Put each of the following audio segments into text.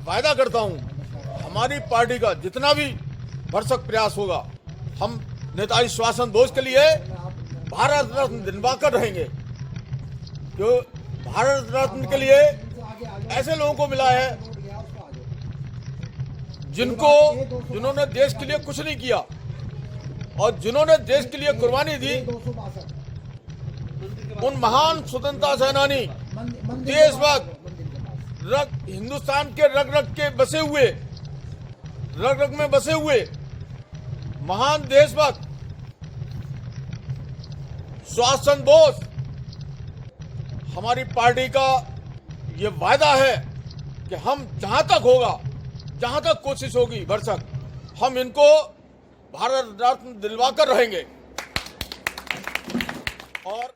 वायदा करता हूं, हमारी पार्टी का जितना भी भरसक प्रयास होगा, हम नेताजी सुभाष चंद्र बोस के लिए भारत रत्न दिलवाकर रहेंगे। जो भारत रत्न के लिए ऐसे लोगों को मिला है जिन्होंने देश के लिए कुछ नहीं किया और जिन्होंने देश के लिए कुर्बानी दी, उन महान स्वतंत्रता सेनानी, देशभक्त, हिंदुस्तान के रग रग में बसे हुए महान देशभक्त सुभाष चंद्र बोस, हमारी पार्टी का ये वायदा है कि हम जहां तक कोशिश होगी भरसक, हम इनको भारत रत्न दिलवाकर रहेंगे। और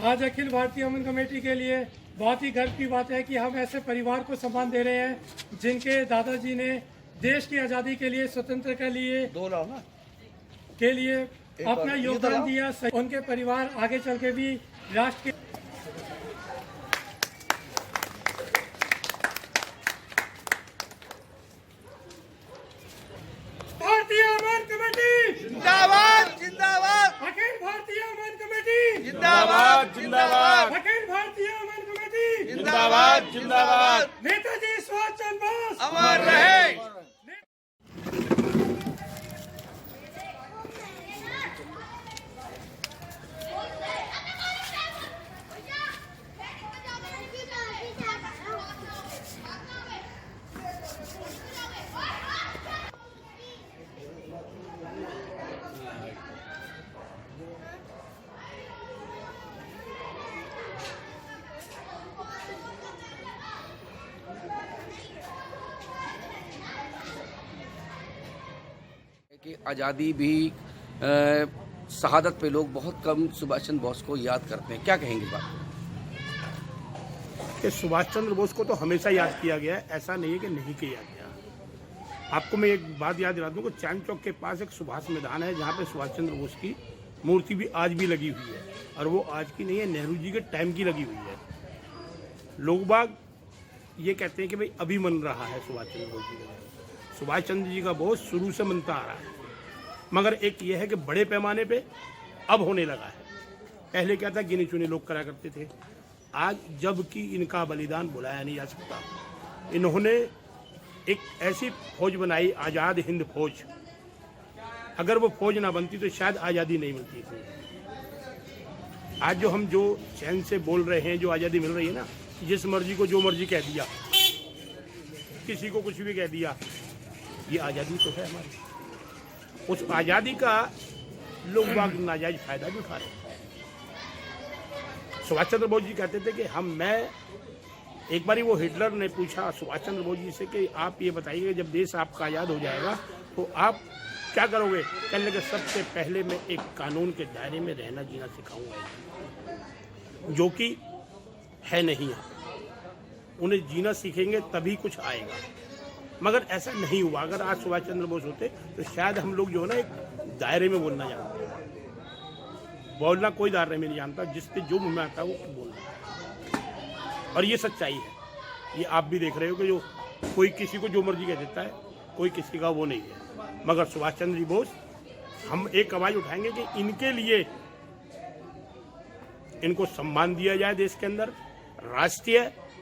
आज अखिल भारतीय अमन कमेटी के लिए बहुत ही गर्व की बात है कि हम ऐसे परिवार को सम्मान दे रहे हैं जिनके दादाजी ने देश की आज़ादी के लिए, स्वतंत्र के लिए अपना योगदान दिया। उनके परिवार आगे चल के भी राष्ट्र के भारतीय अमन कमेटी जिंदाबाद जिंदाबाद, अखिल भारतीय अमन कमेटी जिंदाबाद जिंदाबाद, अखिल भारतीय अमन कमेटी जिंदाबाद जिंदाबाद, नेताजी सुभाष चंद्र बोस अमर रहे। कि आज़ादी भी शहादत पे लोग बहुत कम सुभाष चंद्र बोस को याद करते हैं, क्या कहेंगे इस बात कि सुभाष चंद्र बोस को तो हमेशा याद किया गया है, ऐसा नहीं है कि नहीं किया गया। आपको मैं एक बात याद दिला दूं कि चांद चौक के पास एक सुभाष मैदान है जहां पे सुभाष चंद्र बोस की मूर्ति भी आज भी लगी हुई है, और वो आज की नहीं है, नेहरू जी के टाइम की लगी हुई है। लोग बाग ये कहते हैं कि भाई अभी मन रहा है सुभाष चंद्र बोस जी का। सुभाष चंद्र जी का बोस शुरू से मनता आ रहा है, मगर एक ये है कि बड़े पैमाने पे अब होने लगा है। पहले क्या था, गिने चुने लोग करा करते थे। आज जबकि इनका बलिदान बुलाया नहीं जा सकता, इन्होंने एक ऐसी फौज बनाई, आज़ाद हिंद फौज। अगर वो फौज ना बनती तो शायद आज़ादी नहीं मिलती थी। आज जो हम जो चैन से बोल रहे हैं, जो आज़ादी मिल रही है ना, जिस मर्जी को जो मर्जी कह दिया, किसी को कुछ भी कह दिया, ये आज़ादी तो है हमारी। उस आज़ादी का लोग बाग नाजायज फायदा भी उठा रहे हैं। सुभाष चंद्र बोस जी कहते थे कि एक बारी वो हिटलर ने पूछा सुभाष चंद्र बोस जी से कि आप ये बताइए जब देश आपका आज़ाद हो जाएगा तो आप क्या करोगे? कहने लगे सबसे पहले मैं एक कानून के दायरे में रहना जीना सिखाऊंगा, जो कि है नहीं है। उन्हें जीना सीखेंगे तभी कुछ आएगा, मगर ऐसा नहीं हुआ। अगर आज सुभाष चंद्र बोस होते तो शायद हम लोग जो है ना एक दायरे में बोलना जानते हैं। बोलना कोई दायरे में नहीं जानता, जिससे जो मुंह में आता है वो बोलना। और ये सच्चाई है, ये आप भी देख रहे हो कि जो कोई किसी को जो मर्जी कह देता है, कोई किसी का वो नहीं है। मगर सुभाष चंद्र जी बोस, हम एक आवाज उठाएंगे कि इनके लिए इनको सम्मान दिया जाए देश के अंदर। राष्ट्रीय,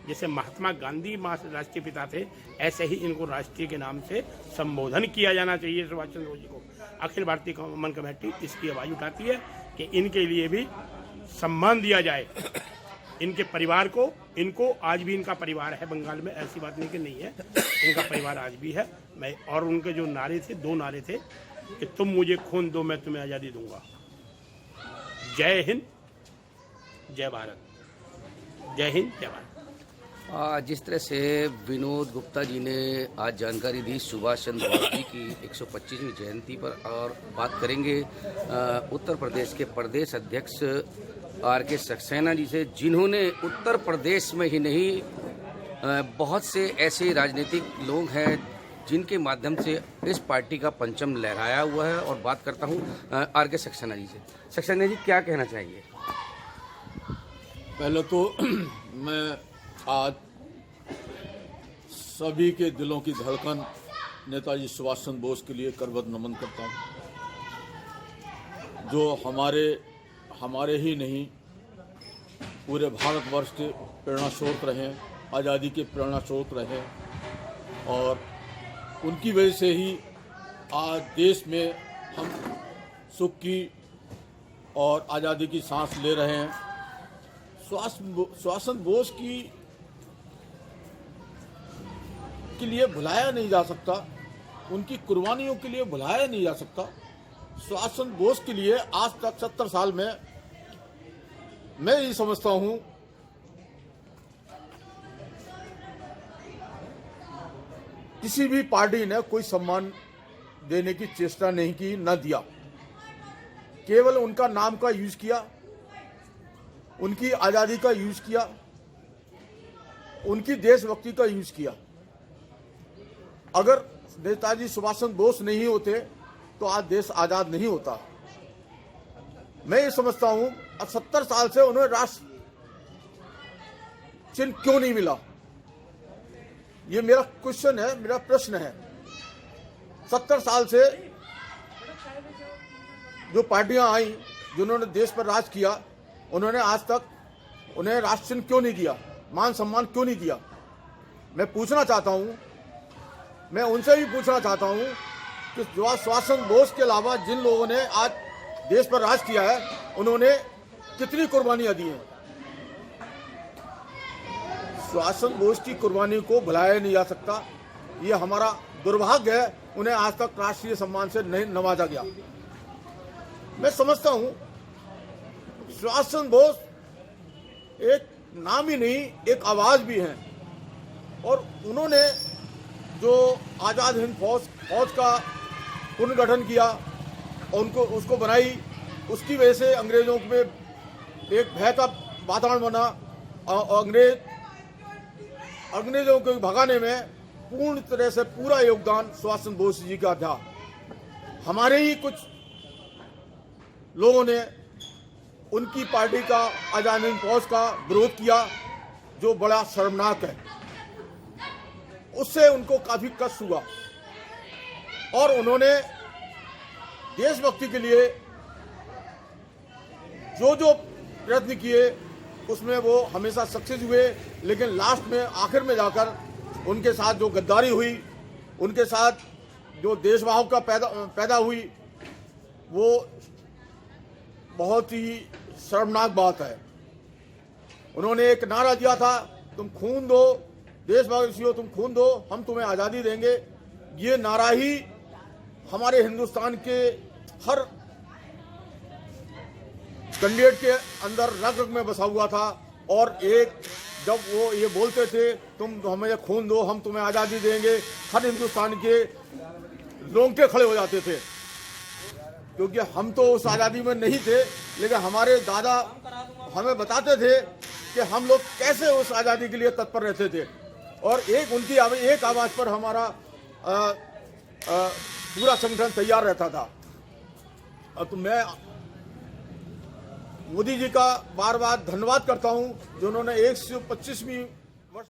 जैसे महात्मा गांधी राष्ट्रीय पिता थे, ऐसे ही इनको राष्ट्रीय के नाम से संबोधन किया जाना चाहिए सुभाष चंद्र बोस जी को। अखिल भारतीय अमन कमेटी इसकी आवाज़ उठाती है कि इनके लिए भी सम्मान दिया जाए, इनके परिवार को। इनको आज भी इनका परिवार है बंगाल में, ऐसी बात नहीं कि नहीं है, इनका परिवार आज भी है। और उनके जो नारे थे, 2 नारे थे कि तुम मुझे खून दो मैं तुम्हें आज़ादी दूंगा। जय हिंद, जय भारत। जय हिंद, जय भारत। जिस तरह से विनोद गुप्ता जी ने आज जानकारी दी सुभाष चंद्र बोस जी की 125वीं जयंती पर, और बात करेंगे उत्तर प्रदेश के प्रदेश अध्यक्ष आर.के. सक्सेना जी से, जिन्होंने उत्तर प्रदेश में ही नहीं बहुत से ऐसे राजनीतिक लोग हैं जिनके माध्यम से इस पार्टी का परचम लहराया हुआ है। और बात करता हूं आर.के. सक्सेना जी से। सक्सेना जी, क्या कहना चाहिए? पहले तो मैं आज सभी के दिलों की धड़कन नेताजी सुभाष चंद्र बोस के लिए करबद्ध नमन करता हूँ, जो हमारे ही नहीं पूरे भारतवर्ष के प्रेरणा स्रोत रहे, आज़ादी के प्रेरणा स्रोत रहे और उनकी वजह से ही आज देश में हम सुख की और आज़ादी की सांस ले रहे हैं। सुभाष चंद्र बोस के लिए भुलाया नहीं जा सकता, उनकी कुर्बानियों के लिए भुलाया नहीं जा सकता। सुभाष चंद्र बोस के लिए आज तक 70 साल में मैं ये समझता हूं किसी भी पार्टी ने कोई सम्मान देने की चेष्टा नहीं की, न दिया। केवल उनका नाम का यूज किया, उनकी आज़ादी का यूज किया, उनकी देशभक्ति का यूज किया। अगर नेताजी सुभाष चंद्र बोस नहीं होते तो आज देश आज़ाद नहीं होता। मैं ये समझता हूं 70 साल से उन्हें राष्ट्र चिन्ह क्यों नहीं मिला, ये मेरा क्वेश्चन है, मेरा प्रश्न है। 70 साल से जो पार्टियां आई जिन्होंने देश पर राज किया, उन्होंने आज तक उन्हें राष्ट्र चिन्ह क्यों नहीं दिया, मान सम्मान क्यों नहीं दिया। मैं पूछना चाहता हूं, मैं उनसे भी पूछना चाहता हूं कि सुभाष चंद्र बोस के अलावा जिन लोगों ने आज देश पर राज किया है, उन्होंने कितनी कुर्बानियां दी हैं। सुभाष चंद्र बोस की कुर्बानी को भुलाया नहीं जा सकता। ये हमारा दुर्भाग्य है, उन्हें आज तक राष्ट्रीय सम्मान से नहीं नवाजा गया। मैं समझता हूं सुभाष चंद्र बोस एक नाम ही नहीं, एक आवाज भी हैं और उन्होंने जो आज़ाद हिंद फौज का पुनर्गठन किया और उसको बनाई, उसकी वजह से अंग्रेजों में एक भय का वातावरण बना और अंग्रेजों को भगाने में पूर्ण तरह से पूरा योगदान सुभाष चंद्र बोस जी का था। हमारे ही कुछ लोगों ने उनकी पार्टी का आज़ाद हिंद फौज का विरोध किया, जो बड़ा शर्मनाक है। उससे उनको काफी कष्ट हुआ और उन्होंने देशभक्ति के लिए जो प्रयत्न किए उसमें वो हमेशा सक्सेस हुए, लेकिन लास्ट में आखिर में जाकर उनके साथ जो गद्दारी हुई, उनके साथ जो देशभाव का पैदा हुई, वो बहुत ही शर्मनाक बात है। उन्होंने एक नारा दिया था, तुम खून दो देशवासियों, तुम खून दो, हम तुम्हें आज़ादी देंगे। ये नारा ही हमारे हिंदुस्तान के हर कैंडिडेट के अंदर रग रग में बसा हुआ था। और एक जब वो ये बोलते थे, तुम हमें खून दो, हम तुम्हें आज़ादी देंगे, हर हिंदुस्तान के रोंगटे खड़े हो जाते थे, क्योंकि हम तो उस आज़ादी में नहीं थे, लेकिन हमारे दादा हमें बताते थे कि हम लोग कैसे उस आज़ादी के लिए तत्पर रहते थे। और उनकी एक आवाज़ पर हमारा पूरा संगठन तैयार रहता था। तो मैं मोदी जी का बार बार धन्यवाद करता हूं, जिन्होंने 125वीं